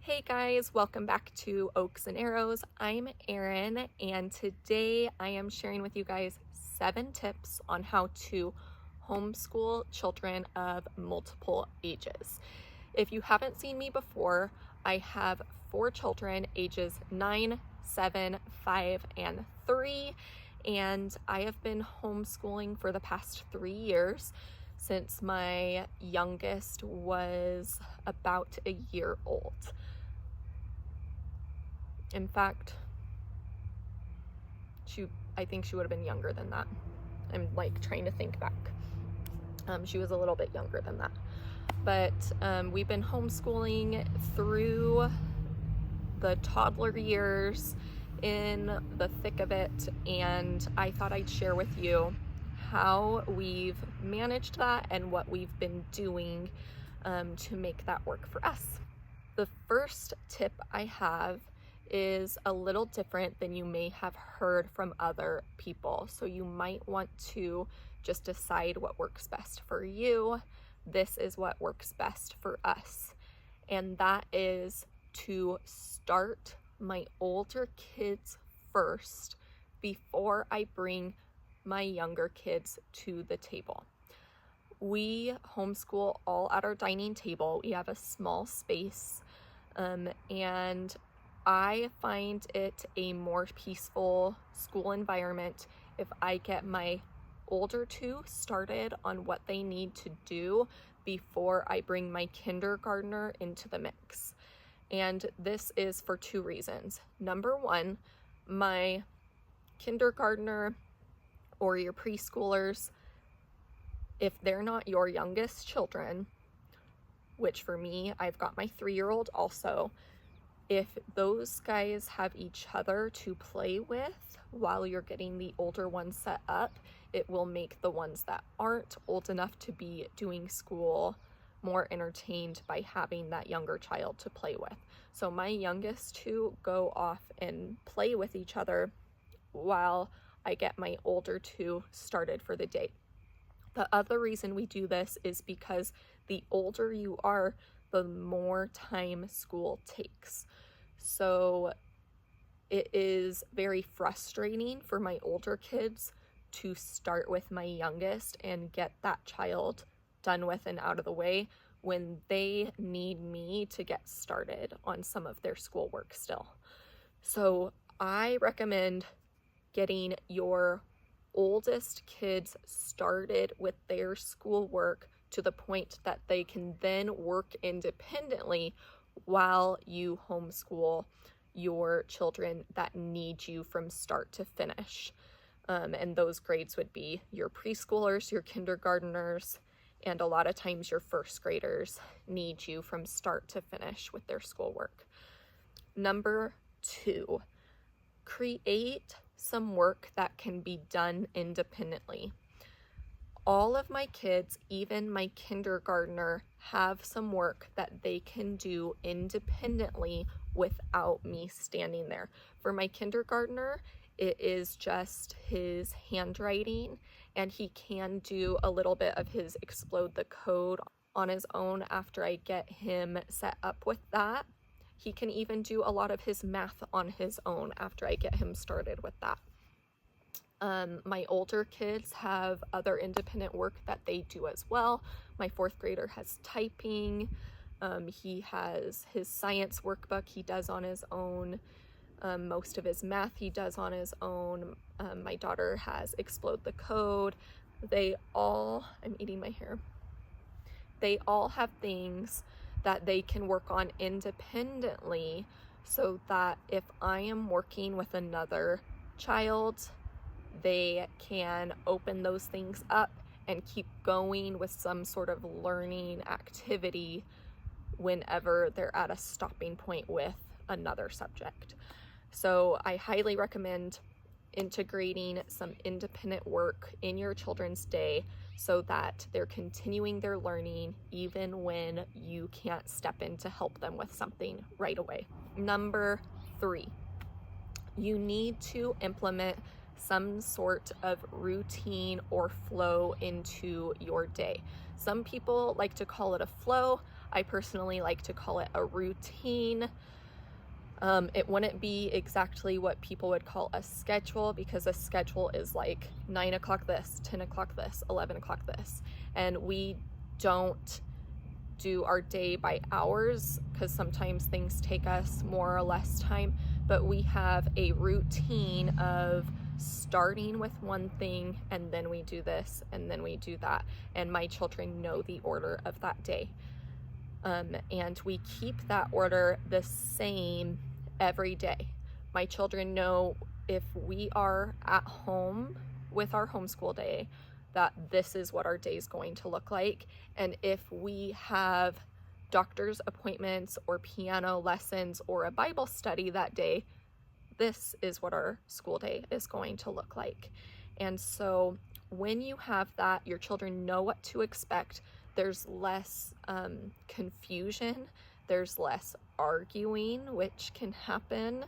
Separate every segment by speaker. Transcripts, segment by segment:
Speaker 1: Hey guys, welcome back to Oaks and Arrows. I'm Erin, and today I am sharing with you guys 7 tips on how to homeschool children of multiple ages. If you haven't seen me before, I have 4 children ages 9, 7, 5, and 3, and I have been homeschooling for the past 3 years since my youngest was about a year old. In fact, I think she would have been younger than that. I'm like trying to think back. She was a little bit younger than that. But we've been homeschooling through the toddler years, in the thick of it, and I thought I'd share with you how we've managed that and what we've been doing to make that work for us. The first tip I have is a little different than you may have heard from other people. So you might want to just decide what works best for you. This is what works best for us. And that is to start my older kids first before I bring my younger kids to the table. We homeschool all at our dining table. We have a small space, and I find it a more peaceful school environment if I get my older 2 started on what they need to do before I bring my kindergartner into the mix. And this is for 2 reasons. Number 1, my kindergartner or your preschoolers, if they're not your youngest children, which for me, I've got my 3-year-old also, if those guys have each other to play with while you're getting the older ones set up, it will make the ones that aren't old enough to be doing school more entertained by having that younger child to play with. So my youngest 2 go off and play with each other while I get my older 2 started for the day. The other reason we do this is because the older you are, the more time school takes. So it is very frustrating for my older kids to start with my youngest and get that child done with and out of the way when they need me to get started on some of their schoolwork still. So I recommend getting your oldest kids started with their schoolwork to the point that they can then work independently while you homeschool your children that need you from start to finish. And those grades would be your preschoolers, your kindergartners, and a lot of times your first graders need you from start to finish with their schoolwork. Number 2, create some work that can be done independently. All of my kids, even my kindergartner, have some work that they can do independently without me standing there. For my kindergartner, it is just his handwriting, and he can do a little bit of his explode the code on his own after I get him set up with that. He can even do a lot of his math on his own after I get him started with that. My older kids have other independent work that they do as well. My 4th grader has typing. He has his science workbook he does on his own. Most of his math he does on his own. My daughter has explode the code. I'm eating my hair. They all have things that they can work on independently so that if I am working with another child, they can open those things up and keep going with some sort of learning activity whenever they're at a stopping point with another subject. So I highly recommend integrating some independent work in your children's day so that they're continuing their learning even when you can't step in to help them with something right away. Number 3, you need to implement some sort of routine or flow into your day. Some people like to call it a flow. I personally like to call it a routine. It wouldn't be exactly what people would call a schedule, because a schedule is like 9 o'clock this, 10 o'clock this, 11 o'clock this. And we don't do our day by hours, because sometimes things take us more or less time, but we have a routine of starting with one thing, and then we do this, and then we do that. And my children know the order of that day. And we keep that order the same every day. My children know if we are at home with our homeschool day, that this is what our day is going to look like. And if we have doctor's appointments or piano lessons or a Bible study that day, this is what our school day is going to look like. And so when you have that, your children know what to expect. There's less confusion, there's less arguing, which can happen.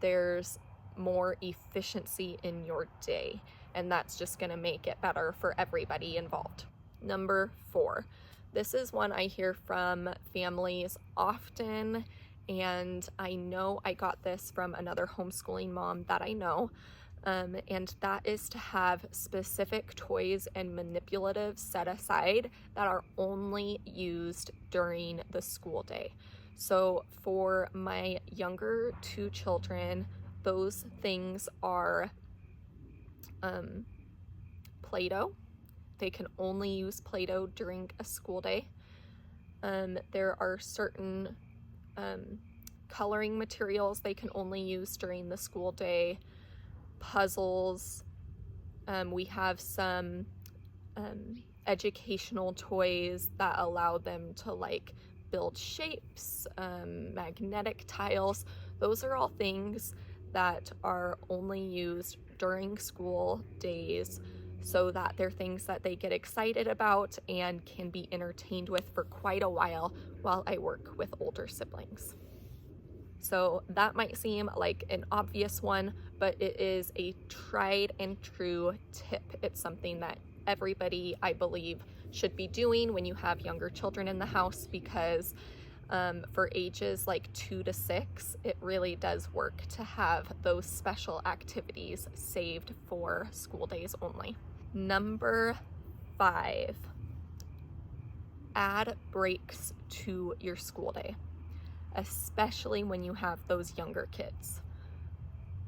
Speaker 1: There's more efficiency in your day, and that's just going to make it better for everybody involved. Number 4, this is one I hear from families often, and I know I got this from another homeschooling mom that I know. And that is to have specific toys and manipulatives set aside that are only used during the school day. So for my younger 2 children, those things are Play-Doh. They can only use Play-Doh during a school day. There are certain coloring materials they can only use during the school day. Puzzles. We have some educational toys that allow them to like build shapes, magnetic tiles. Those are all things that are only used during school days, so that they're things that they get excited about and can be entertained with for quite a while I work with older siblings. So that might seem like an obvious one, but it is a tried and true tip. It's something that everybody, I believe, should be doing when you have younger children in the house, because for ages like 2 to 6, it really does work to have those special activities saved for school days only. Number 5, add breaks to your school day, especially when you have those younger kids.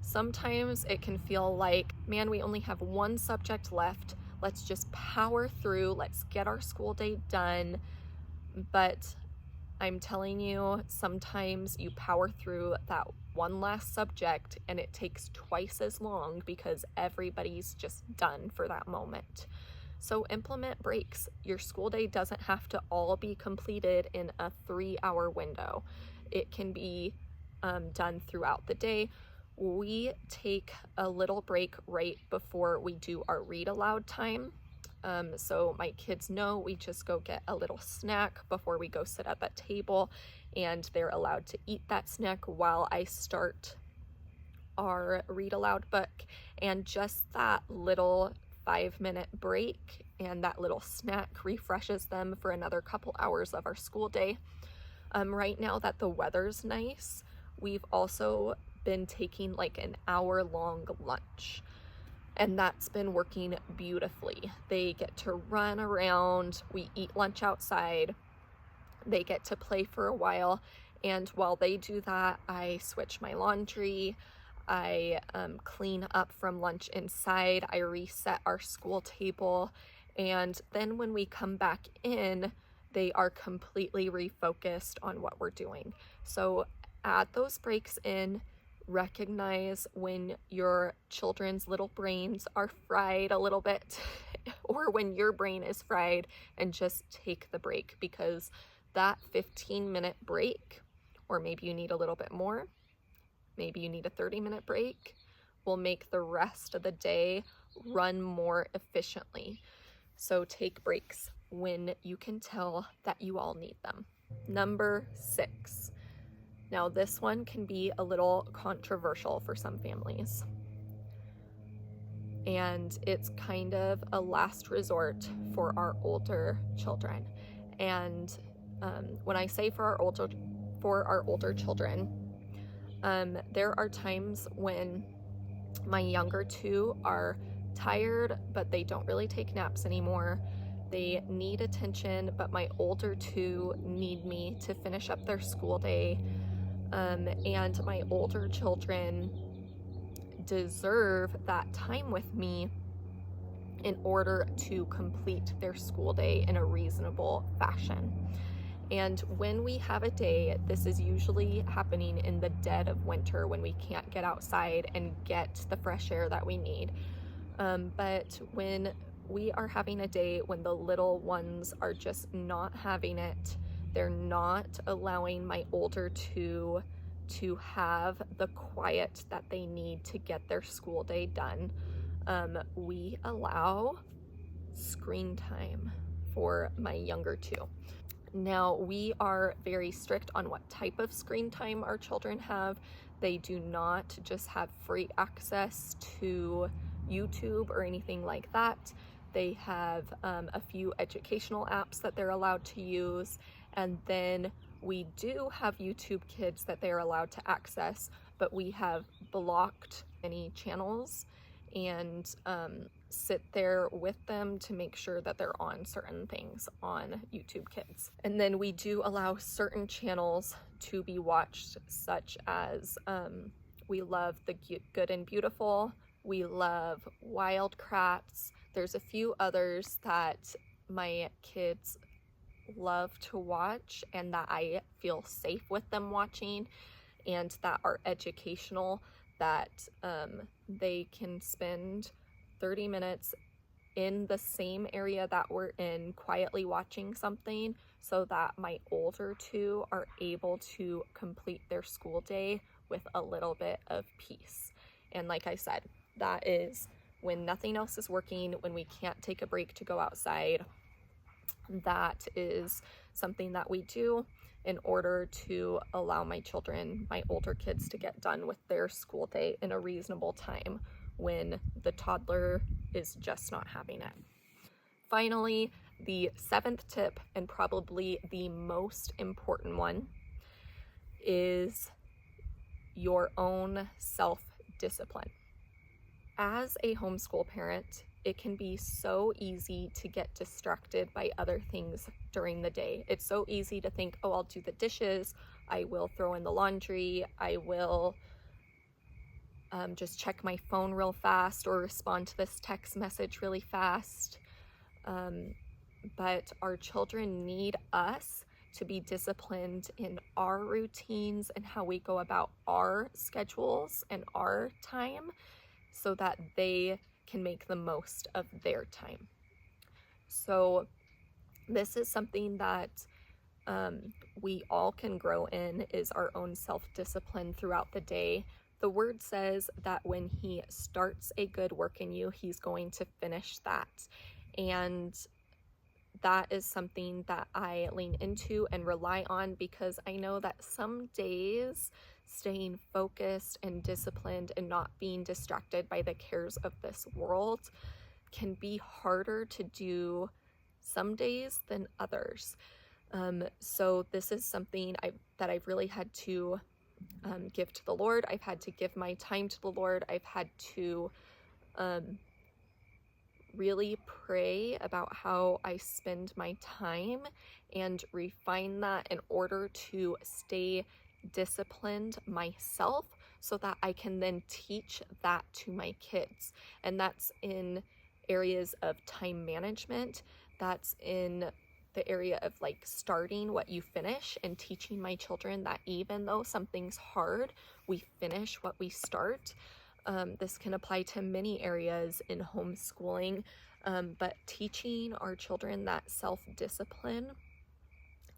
Speaker 1: Sometimes it can feel like, man, we only have one subject left. Let's just power through. Let's get our school day done. But I'm telling you, sometimes you power through that one last subject and it takes twice as long because everybody's just done for that moment. So implement breaks. Your school day doesn't have to all be completed in a 3-hour window. It can be done throughout the day. We take a little break right before we do our read aloud time. So my kids know we just go get a little snack before we go sit at that table, and they're allowed to eat that snack while I start our read aloud book. And just that little 5-minute break and that little snack refreshes them for another couple hours of our school day. Right now that the weather's nice, we've also been taking like an hour-long lunch, and that's been working beautifully. They get to run around, we eat lunch outside, they get to play for a while, and while they do that, I switch my laundry, I clean up from lunch inside, I reset our school table, and then when we come back in, they are completely refocused on what we're doing. So add those breaks in. Recognize when your children's little brains are fried a little bit or when your brain is fried, and just take the break, because that 15-minute break, or maybe you need a little bit more, maybe you need a 30-minute break, will make the rest of the day run more efficiently. So take breaks when you can tell that you all need them. Number 6. Now this one can be a little controversial for some families, and it's kind of a last resort for our older children. And when I say for our older children, there are times when my younger two are tired, but they don't really take naps anymore. They need attention, but my older two need me to finish up their school day. And my older children deserve that time with me in order to complete their school day in a reasonable fashion. And when we have a day, this is usually happening in the dead of winter when we can't get outside and get the fresh air that we need. But when we are having a day when the little ones are just not having it, they're not allowing my older two to have the quiet that they need to get their school day done, we allow screen time for my younger two. Now, we are very strict on what type of screen time our children have. They do not just have free access to YouTube or anything like that. They have a few educational apps that they're allowed to use, and then we do have YouTube Kids that they're allowed to access, but we have blocked any channels and sit there with them to make sure that they're on certain things on YouTube Kids. And then we do allow certain channels to be watched, such as we love The Good and Beautiful, we love Wild Kratts. There's a few others that my kids love to watch and that I feel safe with them watching and that are educational, that they can spend 30 minutes in the same area that we're in quietly watching something so that my older two are able to complete their school day with a little bit of peace. And like I said, that is when nothing else is working, when we can't take a break to go outside. That is something that we do in order to allow my children, my older kids, to get done with their school day in a reasonable time when the toddler is just not having it. Finally, the seventh tip, and probably the most important one, is your own self-discipline. As a homeschool parent, it can be so easy to get distracted by other things during the day. It's so easy to think, oh, I'll do the dishes, I will throw in the laundry, I will just check my phone real fast or respond to this text message really fast. But our children need us to be disciplined in our routines and how we go about our schedules and our time so that they can make the most of their time. So this is something that we all can grow in, is our own self-discipline throughout the day. The word says that when he starts a good work in you, he's going to finish that. And that is something that I lean into and rely on, because I know that some days staying focused and disciplined and not being distracted by the cares of this world can be harder to do some days than others. So this is something that I've really had to give to the Lord. I've had to give my time to the Lord. I've had to really pray about how I spend my time and refine that in order to stay disciplined myself so that I can then teach that to my kids. And that's in areas of time management. That's in the area of like starting what you finish and teaching my children that even though something's hard, we finish what we start. This can apply to many areas in homeschooling, but teaching our children that self-discipline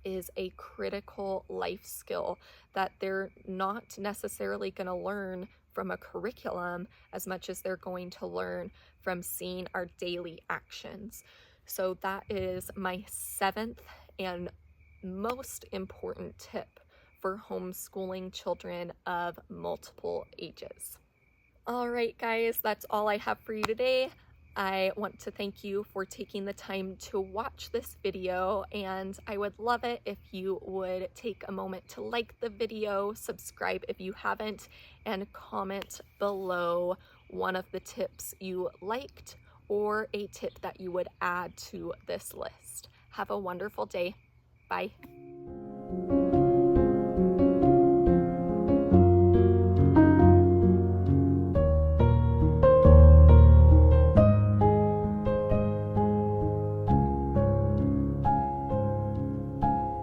Speaker 1: is a critical life skill that they're not necessarily going to learn from a curriculum as much as they're going to learn from seeing our daily actions. So that is my seventh and most important tip for homeschooling children of multiple ages. All right, guys, that's all I have for you today. I want to thank you for taking the time to watch this video, and I would love it if you would take a moment to like the video, subscribe if you haven't, and comment below one of the tips you liked or a tip that you would add to this list. Have a wonderful day. Bye.